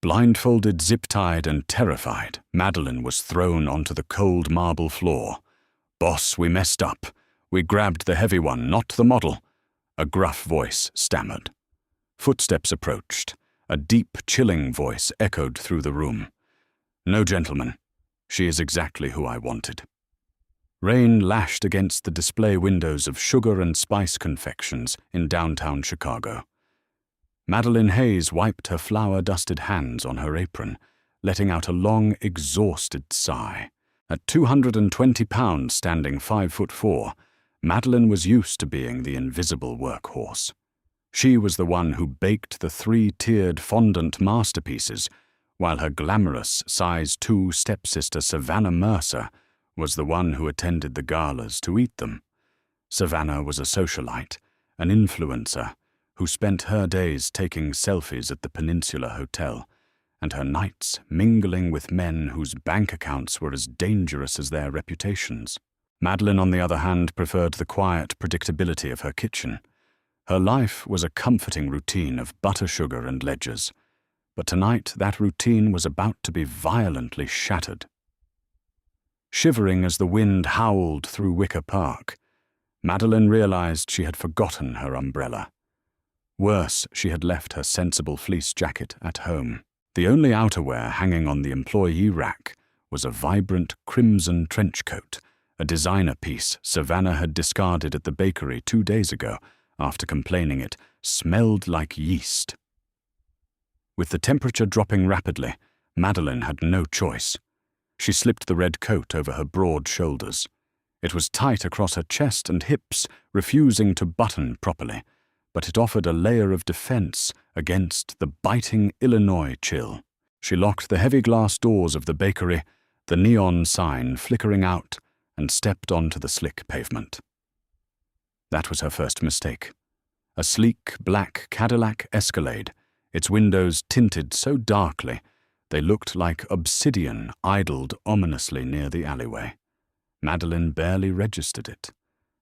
Blindfolded, zip-tied, and terrified, Madeline was thrown onto the cold marble floor. "Boss, we messed up. We grabbed the heavy one, not the model," a gruff voice stammered. Footsteps approached. A deep, chilling voice echoed through the room. "No, gentlemen. She is exactly who I wanted." Rain lashed against the display windows of sugar and spice confections in downtown Chicago. Madeline Hayes wiped her flour-dusted hands on her apron, letting out a long, exhausted sigh. At 220 pounds, standing 5'4", Madeline was used to being the invisible workhorse. She was the one who baked the 3-tiered fondant masterpieces, while her glamorous size 2 stepsister Savannah Mercer was the one who attended the galas to eat them. Savannah was a socialite, an influencer, who spent her days taking selfies at the Peninsula Hotel, and her nights mingling with men whose bank accounts were as dangerous as their reputations. Madeline, on the other hand, preferred the quiet predictability of her kitchen. Her life was a comforting routine of butter, sugar, and ledgers, but tonight that routine was about to be violently shattered. Shivering as the wind howled through Wicker Park, Madeline realized she had forgotten her umbrella. Worse, she had left her sensible fleece jacket at home. The only outerwear hanging on the employee rack was a vibrant crimson trench coat, a designer piece Savannah had discarded at the bakery 2 days ago after complaining it smelled like yeast. With the temperature dropping rapidly, Madeline had no choice. She slipped the red coat over her broad shoulders. It was tight across her chest and hips, refusing to button properly, but it offered a layer of defense against the biting Illinois chill. She locked the heavy glass doors of the bakery, the neon sign flickering out, and stepped onto the slick pavement. That was her first mistake. A sleek black Cadillac Escalade, its windows tinted so darkly they looked like obsidian idled ominously near the alleyway. Madeline barely registered it.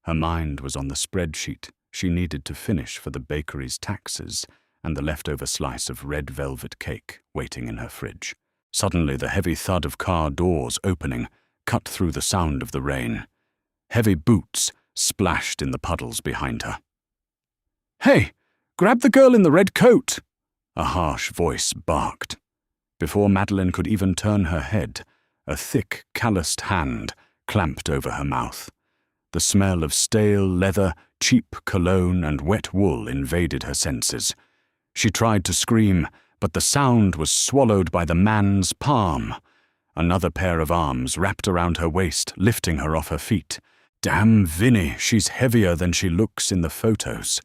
Her mind was on the spreadsheet she needed to finish for the bakery's taxes and the leftover slice of red velvet cake waiting in her fridge. Suddenly, the heavy thud of car doors opening cut through the sound of the rain. Heavy boots splashed in the puddles behind her. "Hey, grab the girl in the red coat!" a harsh voice barked. Before Madeline could even turn her head, a thick, calloused hand clamped over her mouth. The smell of stale leather, cheap cologne, and wet wool invaded her senses. She tried to scream, but the sound was swallowed by the man's palm. Another pair of arms wrapped around her waist, lifting her off her feet. "Damn Vinnie, she's heavier than she looks in the photos."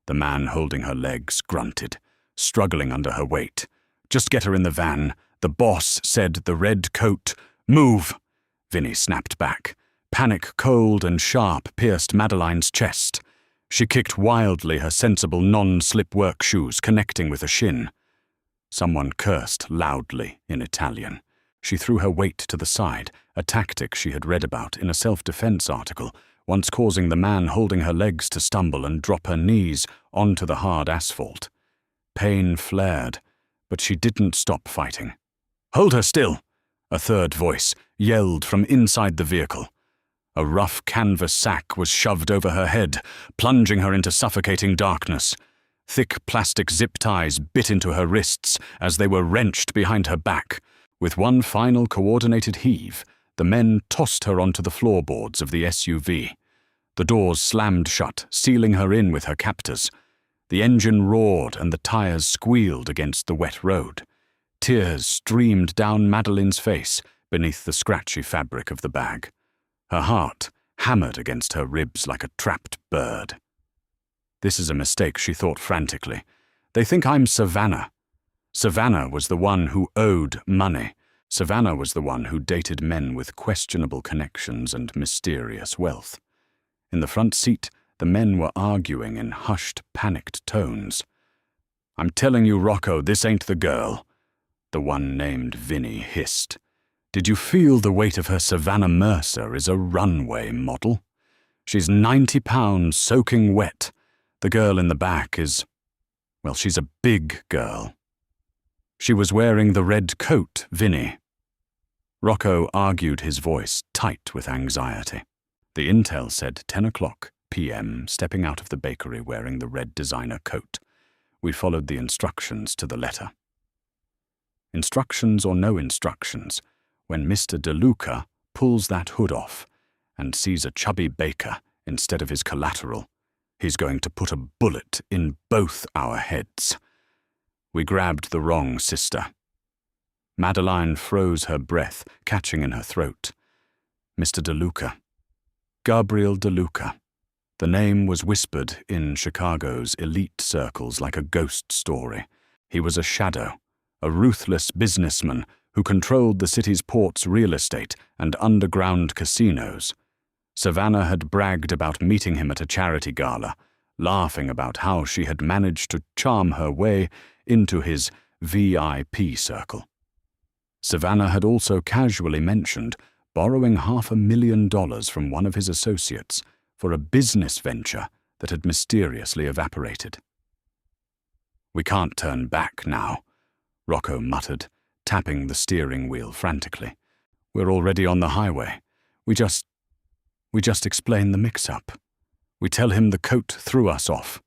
The man holding her legs grunted, struggling under her weight. "Just get her in the van. The boss said the red coat. Move!" Vinnie snapped back. Panic, cold and sharp, pierced Madeline's chest. She kicked wildly, her sensible non-slip work shoes connecting with a shin. Someone cursed loudly in Italian. She threw her weight to the side, a tactic she had read about in a self-defense article, once causing the man holding her legs to stumble and drop her knees onto the hard asphalt. Pain flared, but she didn't stop fighting. "Hold her still!" a third voice yelled from inside the vehicle. A rough canvas sack was shoved over her head, plunging her into suffocating darkness. Thick plastic zip ties bit into her wrists as they were wrenched behind her back. With one final coordinated heave, the men tossed her onto the floorboards of the SUV. The doors slammed shut, sealing her in with her captors. The engine roared and the tires squealed against the wet road. Tears streamed down Madeline's face beneath the scratchy fabric of the bag. Her heart hammered against her ribs like a trapped bird. "This is a mistake," she thought frantically. "They think I'm Savannah." Savannah was the one who owed money. Savannah was the one who dated men with questionable connections and mysterious wealth. In the front seat, the men were arguing in hushed, panicked tones. "I'm telling you, Rocco, this ain't the girl," the one named Vinnie hissed. "Did you feel the weight of her? Savannah Mercer is a runway model. She's 90 pounds soaking wet. The girl in the back is, well, she's a big girl." She was wearing the red coat, Vinny. Rocco argued, his voice tight with anxiety. The intel said 10 o'clock p.m., stepping out of the bakery wearing the red designer coat. We followed the instructions to the letter. Instructions or no instructions, when Mr. DeLuca pulls that hood off and sees a chubby baker instead of his collateral, he's going to put a bullet in both our heads. We grabbed the wrong sister. Madeline froze her breath, catching in her throat. Mr. DeLuca. Gabriel DeLuca. The name was whispered in Chicago's elite circles like a ghost story. He was a shadow, a ruthless businessman who controlled the city's port's real estate and underground casinos. Savannah had bragged about meeting him at a charity gala, laughing about how she had managed to charm her way into his VIP circle. Savannah had also casually mentioned borrowing $500,000 from one of his associates for a business venture that had mysteriously evaporated. "We can't turn back now," Rocco muttered, tapping the steering wheel frantically. "We're already on the highway. We just explain the mix-up. We tell him the coat threw us off.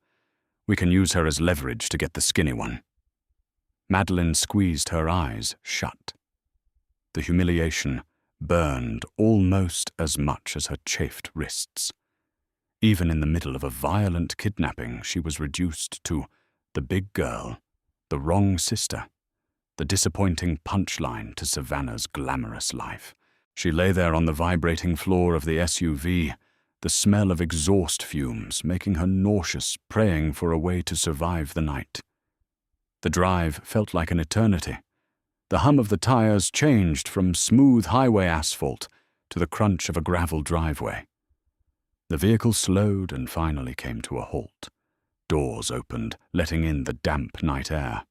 We can use her as leverage to get the skinny one." Madeline squeezed her eyes shut. The humiliation burned almost as much as her chafed wrists. Even in the middle of a violent kidnapping, she was reduced to the big girl, the wrong sister, the disappointing punchline to Savannah's glamorous life. She lay there on the vibrating floor of the SUV, the smell of exhaust fumes making her nauseous, praying for a way to survive the night. The drive felt like an eternity. The hum of the tires changed from smooth highway asphalt to the crunch of a gravel driveway. The vehicle slowed and finally came to a halt. Doors opened, letting in the damp night air.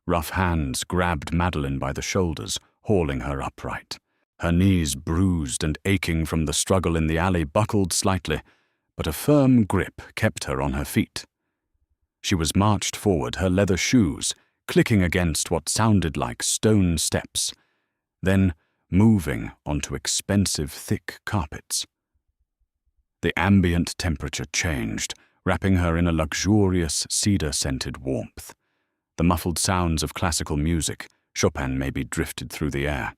Rough hands grabbed Madeline by the shoulders, hauling her upright. Her knees, bruised and aching from the struggle in the alley, buckled slightly, but a firm grip kept her on her feet. She was marched forward, her leather shoes clicking against what sounded like stone steps, then moving onto expensive, thick carpets. The ambient temperature changed, wrapping her in a luxurious, cedar-scented warmth. The muffled sounds of classical music, Chopin maybe, drifted through the air.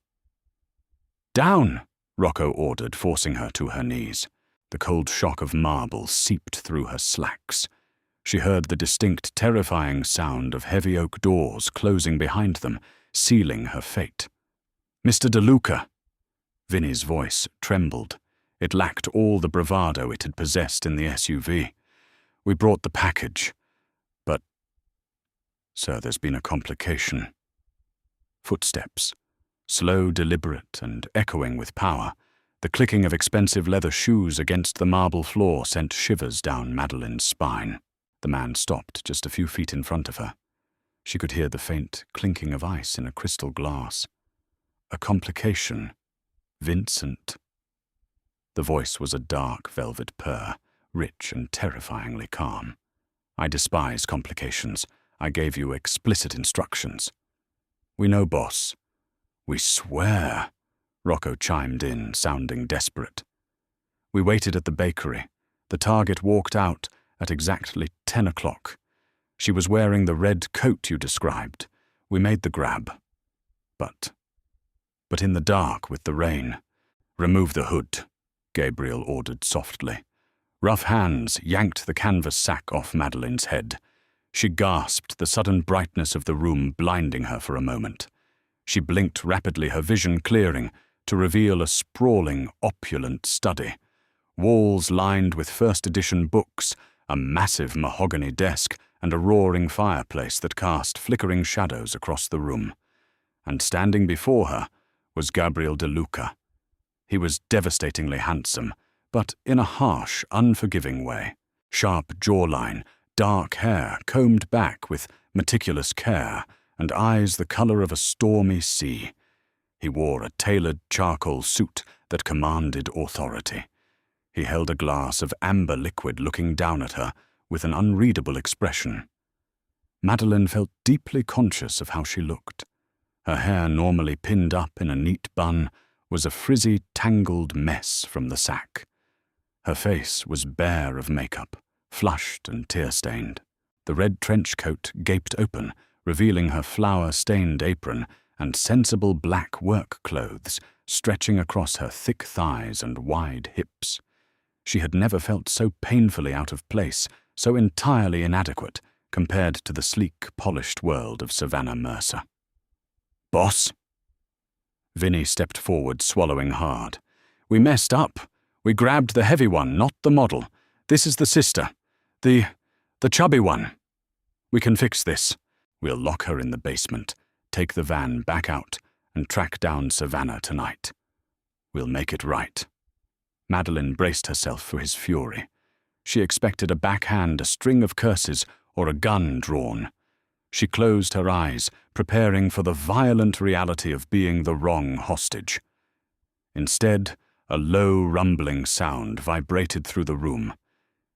"Down!" Rocco ordered, forcing her to her knees. The cold shock of marble seeped through her slacks. She heard the distinct, terrifying sound of heavy oak doors closing behind them, sealing her fate. "Mr. DeLuca!" Vinny's voice trembled. It lacked all the bravado it had possessed in the SUV. "We brought the package, but... Sir, there's been a complication." Footsteps, slow, deliberate, and echoing with power. The clicking of expensive leather shoes against the marble floor sent shivers down Madeline's spine. The man stopped just a few feet in front of her. She could hear the faint clinking of ice in a crystal glass. "A complication. Vincent." The voice was a dark velvet purr, rich and terrifyingly calm. "I despise complications. I gave you explicit instructions." "We know, boss." "We swear," Rocco chimed in, sounding desperate. We waited at the bakery. The target walked out at exactly 10 o'clock. She was wearing the red coat you described. We made the grab. But in the dark with the rain. "Remove the hood," Gabriel ordered softly. Rough hands yanked the canvas sack off Madeline's head. She gasped, the sudden brightness of the room blinding her for a moment. She blinked rapidly, her vision clearing, to reveal a sprawling, opulent study. Walls lined with first-edition books, a massive mahogany desk, and a roaring fireplace that cast flickering shadows across the room. And standing before her was Gabriel DeLuca. He was devastatingly handsome, but in a harsh, unforgiving way. Sharp jawline, dark hair combed back with meticulous care, and eyes the color of a stormy sea. He wore a tailored charcoal suit that commanded authority. He held a glass of amber liquid, looking down at her with an unreadable expression. Madeline felt deeply conscious of how she looked. Her hair, normally pinned up in a neat bun, was a frizzy, tangled mess from the sack. Her face was bare of makeup, flushed and tear-stained. The red trench coat gaped open, revealing her flour-stained apron and sensible black work clothes stretching across her thick thighs and wide hips. She had never felt so painfully out of place, so entirely inadequate, compared to the sleek, polished world of Savannah Mercer. "Boss?" Vinny stepped forward, swallowing hard. "We messed up. We grabbed the heavy one, not the model. This is the sister. The chubby one. We can fix this. We'll lock her in the basement, take the van back out, and track down Savannah tonight. We'll make it right." Madeline braced herself for his fury. She expected a backhand, a string of curses, or a gun drawn. She closed her eyes, preparing for the violent reality of being the wrong hostage. Instead, a low, rumbling sound vibrated through the room.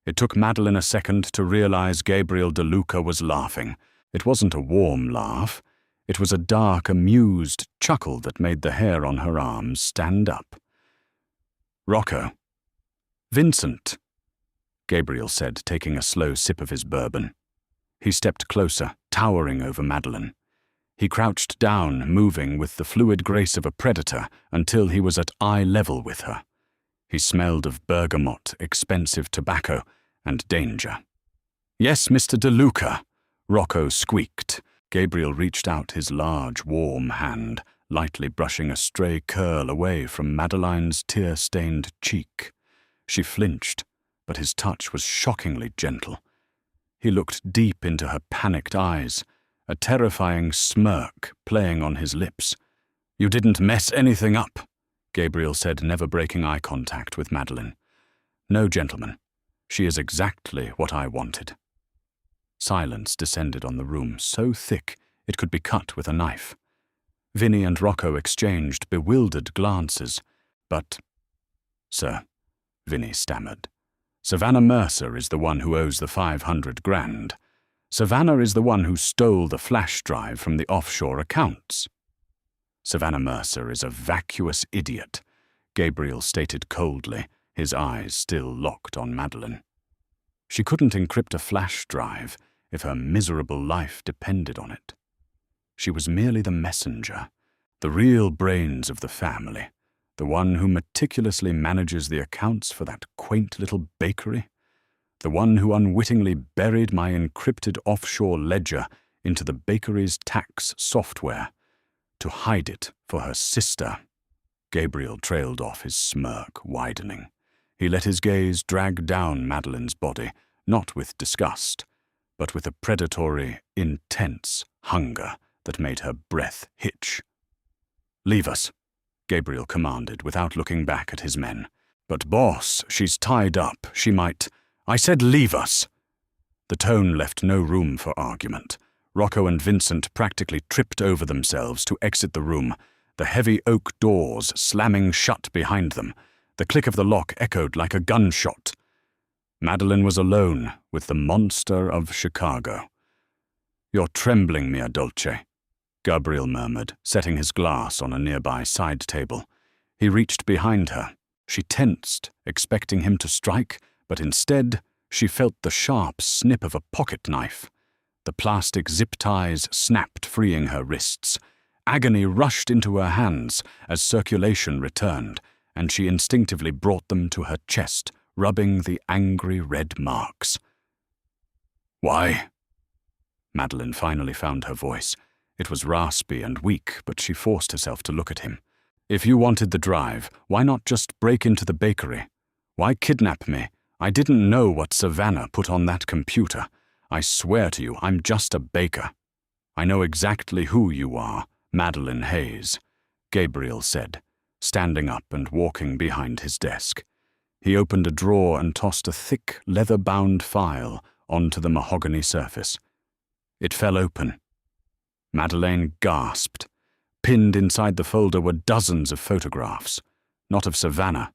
It took Madeline a second to realize Gabriel DeLuca was laughing. It wasn't a warm laugh. It was a dark, amused chuckle that made the hair on her arms stand up. "Rocco." "Vincent," Gabriel said, taking a slow sip of his bourbon. He stepped closer, towering over Madeline. He crouched down, moving with the fluid grace of a predator until he was at eye level with her. He smelled of bergamot, expensive tobacco, and danger. "Yes, Mr. DeLuca," Rocco squeaked. Gabriel reached out his large, warm hand, lightly brushing a stray curl away from Madeline's tear-stained cheek. She flinched, but his touch was shockingly gentle. He looked deep into her panicked eyes, a terrifying smirk playing on his lips. "You didn't mess anything up," Gabriel said, never breaking eye contact with Madeline. "No, gentlemen. She is exactly what I wanted." Silence descended on the room, so thick it could be cut with a knife. Vinny and Rocco exchanged bewildered glances, but— "Sir," Vinny stammered, "Savannah Mercer is the one who owes the 500 grand. Savannah is the one who stole the flash drive from the offshore accounts." "Savannah Mercer is a vacuous idiot," Gabriel stated coldly, his eyes still locked on Madeline. She couldn't encrypt a flash drive if her miserable life depended on it. She was merely the messenger, the real brains of the family, the one who meticulously manages the accounts for that quaint little bakery, the one who unwittingly buried my encrypted offshore ledger into the bakery's tax software to hide it for her sister. Gabriel trailed off, his smirk widening. He let his gaze drag down Madeline's body, not with disgust, but with a predatory, intense hunger that made her breath hitch. "Leave us," Gabriel commanded without looking back at his men. "But boss, she's tied up. She might—" "I said leave us!" The tone left no room for argument. Rocco and Vincent practically tripped over themselves to exit the room, the heavy oak doors slamming shut behind them. The click of the lock echoed like a gunshot. Madeline was alone with the monster of Chicago. "You're trembling, mia dolce," Gabriel murmured, setting his glass on a nearby side table. He reached behind her. She tensed, expecting him to strike, but instead she felt the sharp snip of a pocket knife. The plastic zip ties snapped, freeing her wrists. Agony rushed into her hands as circulation returned, and she instinctively brought them to her chest, rubbing the angry red marks. "Why?" Madeline finally found her voice. It was raspy and weak, but she forced herself to look at him. "If you wanted the drive, why not just break into the bakery? Why kidnap me? I didn't know what Savannah put on that computer. I swear to you, I'm just a baker." "I know exactly who you are, Madeline Hayes," Gabriel said, standing up and walking behind his desk. He opened a drawer and tossed a thick, leather-bound file onto the mahogany surface. It fell open. Madeleine gasped. Pinned inside the folder were dozens of photographs. Not of Savannah.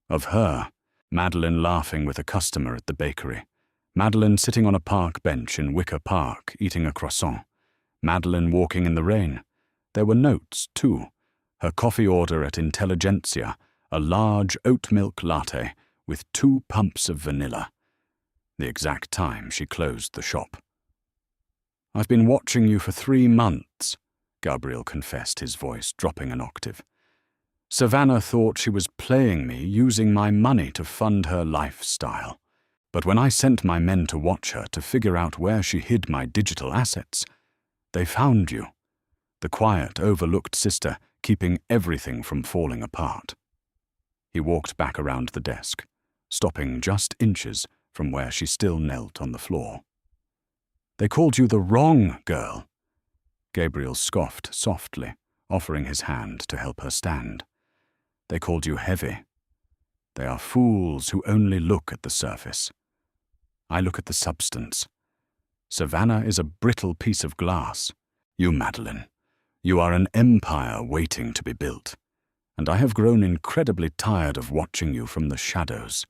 Of her, Madeline laughing with a customer at the bakery. Madeline sitting on a park bench in Wicker Park, eating a croissant. Madeline walking in the rain. There were notes, too. Her coffee order at Intelligentsia, a large oat milk latte with 2 pumps of vanilla. The exact time she closed the shop. "I've been watching you for 3 months," Gabriel confessed, his voice dropping an octave. "Savannah thought she was playing me, using my money to fund her lifestyle. But when I sent my men to watch her to figure out where she hid my digital assets, they found you. The quiet, overlooked sister, keeping everything from falling apart." He walked back around the desk, stopping just inches from where she still knelt on the floor. "They called you the wrong girl." Gabriel scoffed softly, offering his hand to help her stand. "They called you heavy. They are fools who only look at the surface. I look at the substance. Savannah is a brittle piece of glass. You, Madeline, you are an empire waiting to be built, and I have grown incredibly tired of watching you from the shadows."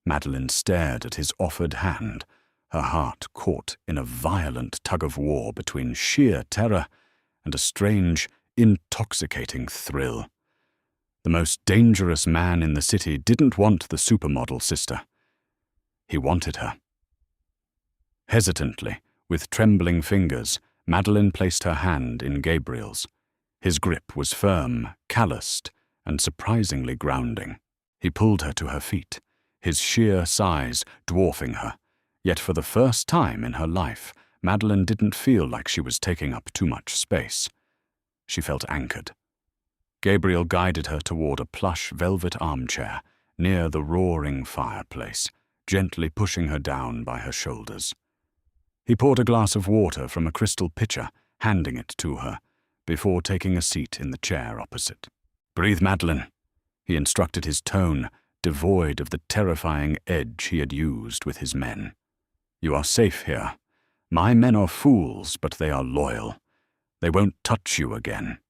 Madeline stared at his offered hand, her heart caught in a violent tug-of-war between sheer terror and a strange, intoxicating thrill. The most dangerous man in the city didn't want the supermodel sister. He wanted her. Hesitantly, with trembling fingers, Madeline placed her hand in Gabriel's. His grip was firm, calloused, and surprisingly grounding. He pulled her to her feet, his sheer size dwarfing her. Yet for the first time in her life, Madeline didn't feel like she was taking up too much space. She felt anchored. Gabriel guided her toward a plush velvet armchair near the roaring fireplace, gently pushing her down by her shoulders. He poured a glass of water from a crystal pitcher, handing it to her, before taking a seat in the chair opposite. "Breathe, Madeline," he instructed, his tone devoid of the terrifying edge he had used with his men. "You are safe here. My men are fools, but they are loyal. They won't touch you again."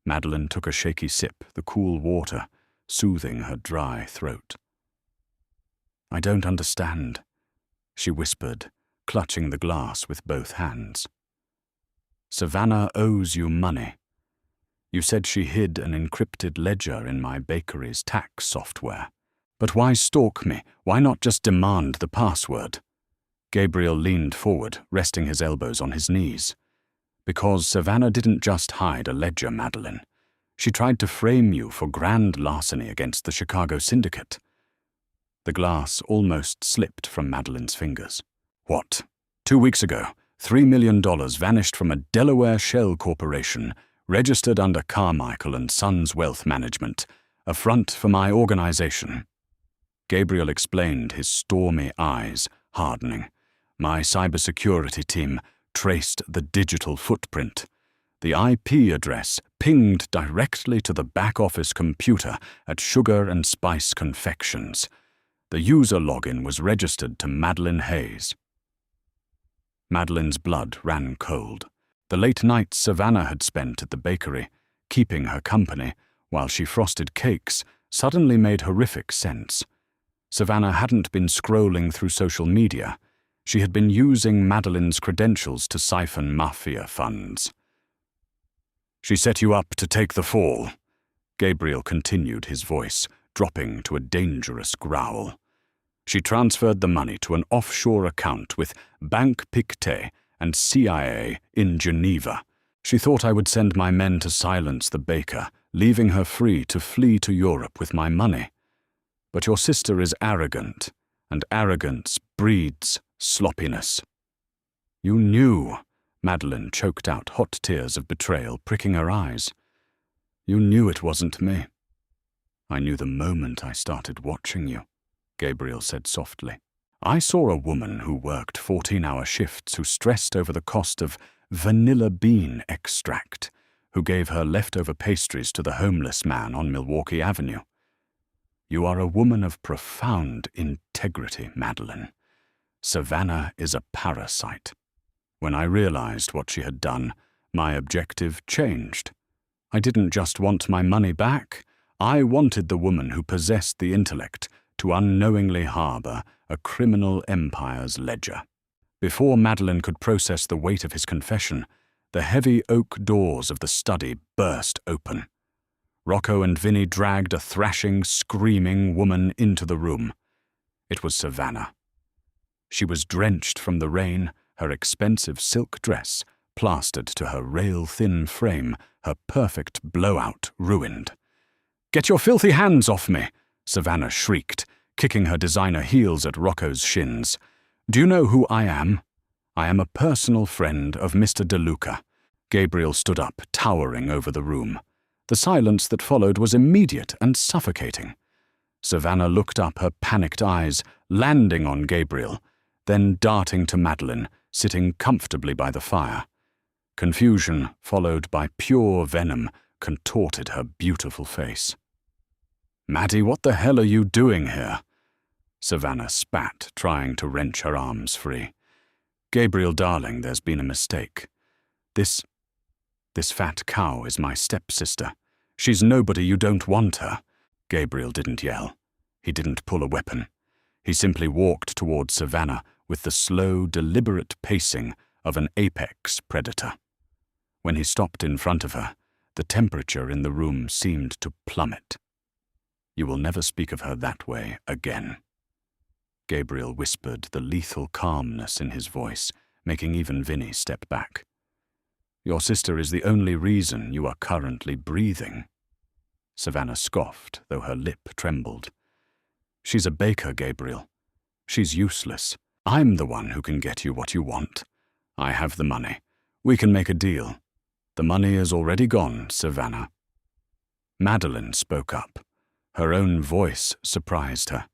Madeline took a shaky sip, the cool water soothing her dry throat. "I don't understand," she whispered, clutching the glass with both hands. "Savannah owes you money. You said she hid an encrypted ledger in my bakery's tax software. But why stalk me? Why not just demand the password?" Gabriel leaned forward, resting his elbows on his knees. "Because Savannah didn't just hide a ledger, Madeline. She tried to frame you for grand larceny against the Chicago syndicate." The glass almost slipped from Madeline's fingers. "What? 2 weeks ago, $3 million vanished from a Delaware shell corporation registered under Carmichael and Sons Wealth Management, a front for my organization." Gabriel explained, his stormy eyes hardening. "My cybersecurity team traced the digital footprint. The IP address pinged directly to the back-office computer at Sugar and Spice Confections. The user login was registered to Madeline Hayes." Madeline's blood ran cold. The late nights Savannah had spent at the bakery, keeping her company while she frosted cakes, suddenly made horrific sense. Savannah hadn't been scrolling through social media. She had been using Madeline's credentials to siphon mafia funds. "She set you up to take the fall," Gabriel continued, his voice dropping to a dangerous growl. "She transferred the money to an offshore account with Banque Pictet and CIA in Geneva. She thought I would send my men to silence the baker, leaving her free to flee to Europe with my money. But your sister is arrogant, and arrogance breeds sloppiness." "You knew," Madeline choked out, hot tears of betrayal pricking her eyes. "You knew it wasn't me." "I knew the moment I started watching you," Gabriel said softly. "I saw a woman who worked 14-hour shifts, who stressed over the cost of vanilla bean extract, who gave her leftover pastries to the homeless man on Milwaukee Avenue. You are a woman of profound integrity, Madeline. Savannah is a parasite. When I realized what she had done, my objective changed. I didn't just want my money back. I wanted the woman who possessed the intellect to unknowingly harbour a criminal empire's ledger. Before Madeline could process the weight of his confession, the heavy oak doors of the study burst open. Rocco and Vinny dragged a thrashing, screaming woman into the room. It was Savannah. She was drenched from the rain, her expensive silk dress plastered to her rail-thin frame, her perfect blowout ruined. "Get your filthy hands off me!" Savannah shrieked, kicking her designer heels at Rocco's shins. "Do you know who I am? I am a personal friend of Mr. DeLuca." Gabriel stood up, towering over the room. The silence that followed was immediate and suffocating. Savannah looked up, her panicked eyes landing on Gabriel, then darting to Madeline, sitting comfortably by the fire. Confusion, followed by pure venom, contorted her beautiful face. "Maddie, what the hell are you doing here?" Savannah spat, trying to wrench her arms free. "Gabriel, darling, there's been a mistake. This fat cow is my stepsister. She's nobody, you don't want her." Gabriel didn't yell. He didn't pull a weapon. He simply walked towards Savannah with the slow, deliberate pacing of an apex predator. When he stopped in front of her, the temperature in the room seemed to plummet. "You will never speak of her that way again." Gabriel whispered, the lethal calmness in his voice, making even Vinny step back. "Your sister is the only reason you are currently breathing." Savannah scoffed, though her lip trembled. "She's a baker, Gabriel. She's useless. I'm the one who can get you what you want. I have the money. We can make a deal. The money is already gone, Savannah." Madeline spoke up. Her own voice surprised her.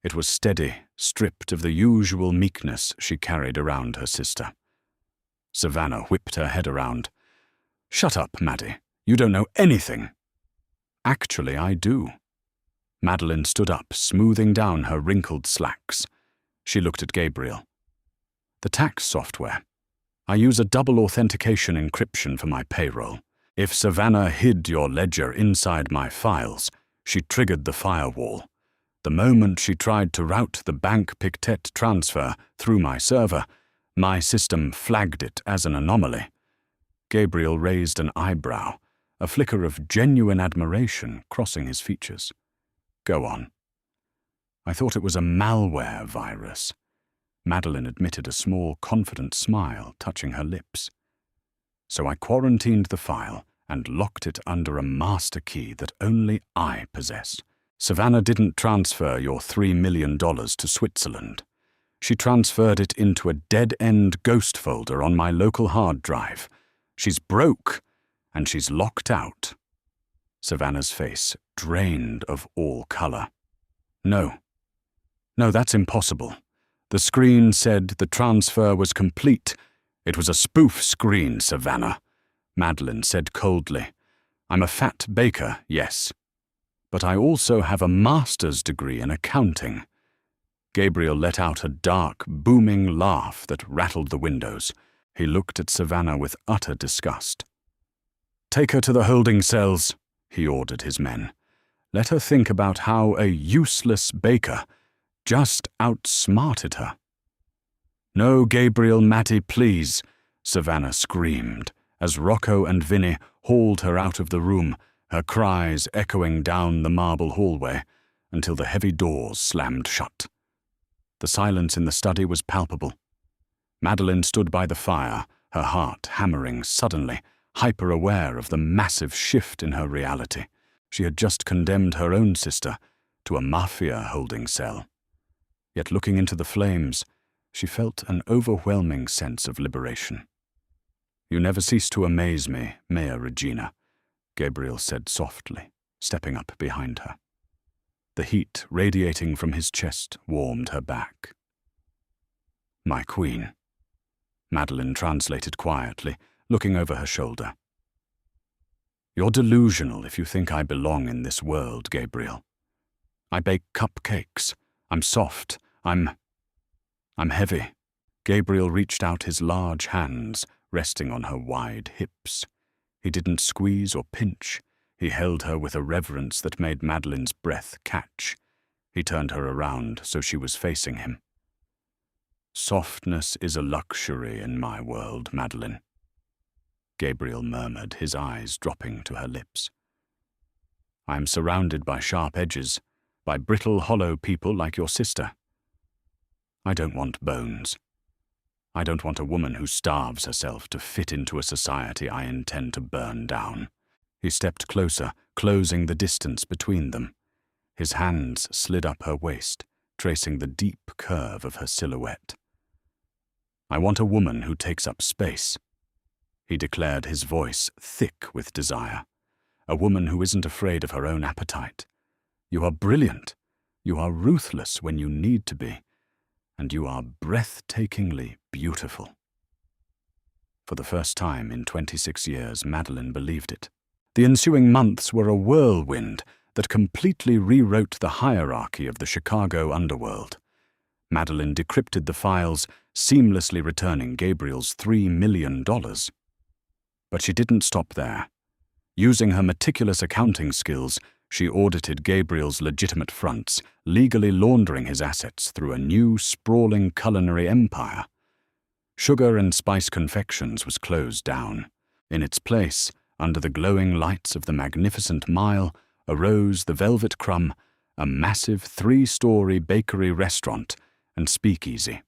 It was steady, stripped of the usual meekness she carried around her sister. Savannah whipped her head around. "Shut up, Maddie. You don't know anything." "Actually, I do." Madeline stood up, smoothing down her wrinkled slacks. She looked at Gabriel. "The tax software. I use a double authentication encryption for my payroll. If Savannah hid your ledger inside my files, she triggered the firewall. The moment she tried to route the bank Pictet transfer through my server, my system flagged it as an anomaly." Gabriel raised an eyebrow, a flicker of genuine admiration crossing his features. "Go on." "I thought it was a malware virus." Madeline admitted a small, confident smile touching her lips. "So I quarantined the file and locked it under a master key that only I possess. Savannah didn't transfer your $3 million to Switzerland. She transferred it into a dead-end ghost folder on my local hard drive. She's broke, and she's locked out." Savannah's face drained of all color. No, that's impossible. The screen said the transfer was complete. It was a spoof screen, Savannah," Madeline said coldly. "I'm a fat baker, yes. But I also have a master's degree in accounting." Gabriel let out a dark, booming laugh that rattled the windows. He looked at Savannah with utter disgust. "Take her to the holding cells," he ordered his men. "Let her think about how a useless baker just outsmarted her." "No, Gabriel, Matty, please," Savannah screamed, as Rocco and Vinny hauled her out of the room, her cries echoing down the marble hallway until the heavy doors slammed shut. The silence in the study was palpable. Madeline stood by the fire, her heart hammering suddenly, hyper-aware of the massive shift in her reality. She had just condemned her own sister to a mafia holding cell. Yet looking into the flames, she felt an overwhelming sense of liberation. "You never cease to amaze me, Mea Regina," Gabriel said softly, stepping up behind her. The heat radiating from his chest warmed her back. "My queen," Madeline translated quietly, looking over her shoulder. "You're delusional if you think I belong in this world, Gabriel. I bake cupcakes. I'm soft. I'm heavy." Gabriel reached out his large hands, resting on her wide hips. He didn't squeeze or pinch. He held her with a reverence that made Madeline's breath catch. He turned her around so she was facing him. "Softness is a luxury in my world, Madeline," Gabriel murmured, his eyes dropping to her lips. "I am surrounded by sharp edges, by brittle, hollow people like your sister. I don't want bones. I don't want a woman who starves herself to fit into a society I intend to burn down." He stepped closer, closing the distance between them. His hands slid up her waist, tracing the deep curve of her silhouette. "I want a woman who takes up space," he declared, his voice thick with desire. "A woman who isn't afraid of her own appetite. You are brilliant. You are ruthless when you need to be. And you are breathtakingly beautiful." For the first time in 26 years, Madeline believed it. The ensuing months were a whirlwind that completely rewrote the hierarchy of the Chicago underworld. Madeline decrypted the files, seamlessly returning Gabriel's $3 million. But she didn't stop there. Using her meticulous accounting skills, she audited Gabriel's legitimate fronts, legally laundering his assets through a new, sprawling culinary empire. Sugar and Spice Confections was closed down. In its place, under the glowing lights of the magnificent Mile, arose the Velvet Crumb, a massive 3-story bakery restaurant and speakeasy.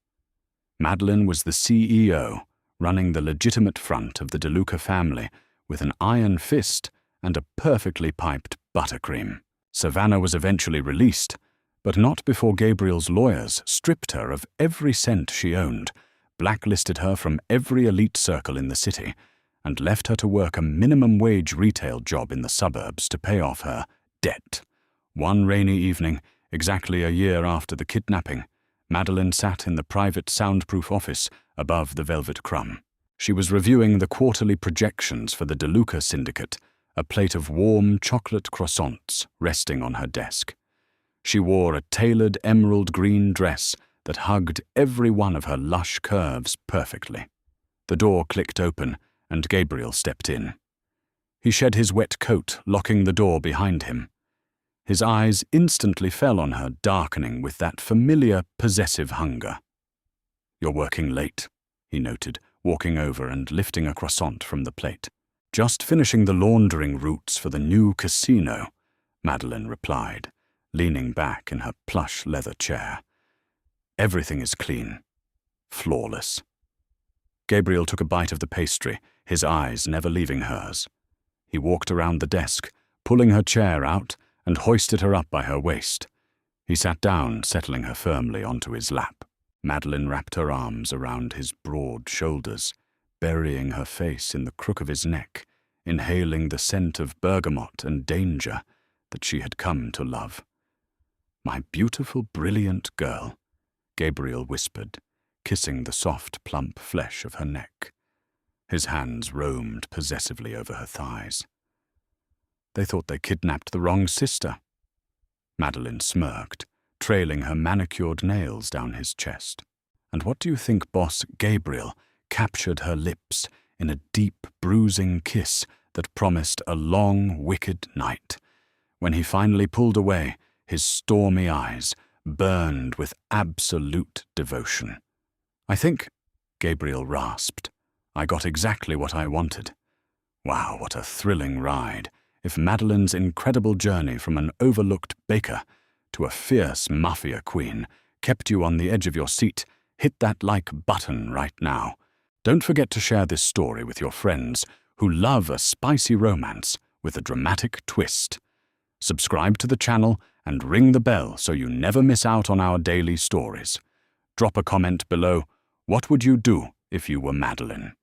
Madeline was the CEO, running the legitimate front of the DeLuca family with an iron fist and a perfectly piped buttercream. Savannah was eventually released, but not before Gabriel's lawyers stripped her of every cent she owned, blacklisted her from every elite circle in the city, and left her to work a minimum-wage retail job in the suburbs to pay off her debt. One rainy evening, exactly a year after the kidnapping, Madeline sat in the private soundproof office above the Velvet Crumb. She was reviewing the quarterly projections for the DeLuca syndicate, a plate of warm chocolate croissants resting on her desk. She wore a tailored emerald green dress that hugged every one of her lush curves perfectly. The door clicked open, and Gabriel stepped in. He shed his wet coat, locking the door behind him. His eyes instantly fell on her, darkening with that familiar, possessive hunger. "You're working late," he noted, walking over and lifting a croissant from the plate. "Just finishing the laundering routes for the new casino," Madeline replied, leaning back in her plush leather chair. "Everything is clean. Flawless." Gabriel took a bite of the pastry, his eyes never leaving hers. He walked around the desk, pulling her chair out, and hoisted her up by her waist. He sat down, settling her firmly onto his lap. Madeline wrapped her arms around his broad shoulders, burying her face in the crook of his neck, inhaling the scent of bergamot and danger that she had come to love. "My beautiful, brilliant girl," Gabriel whispered, kissing the soft, plump flesh of her neck. His hands roamed possessively over her thighs. "They thought they kidnapped the wrong sister." Madeline smirked, trailing her manicured nails down his chest. "And what do you think boss Gabriel captured her lips in a deep, bruising kiss that promised a long, wicked night? When he finally pulled away, his stormy eyes burned with absolute devotion. I think," Gabriel rasped, "I got exactly what I wanted." Wow, what a thrilling ride. If Madeline's incredible journey from an overlooked baker to a fierce mafia queen kept you on the edge of your seat, hit that like button right now. Don't forget to share this story with your friends who love a spicy romance with a dramatic twist. Subscribe to the channel and ring the bell so you never miss out on our daily stories. Drop a comment below. What would you do if you were Madeline?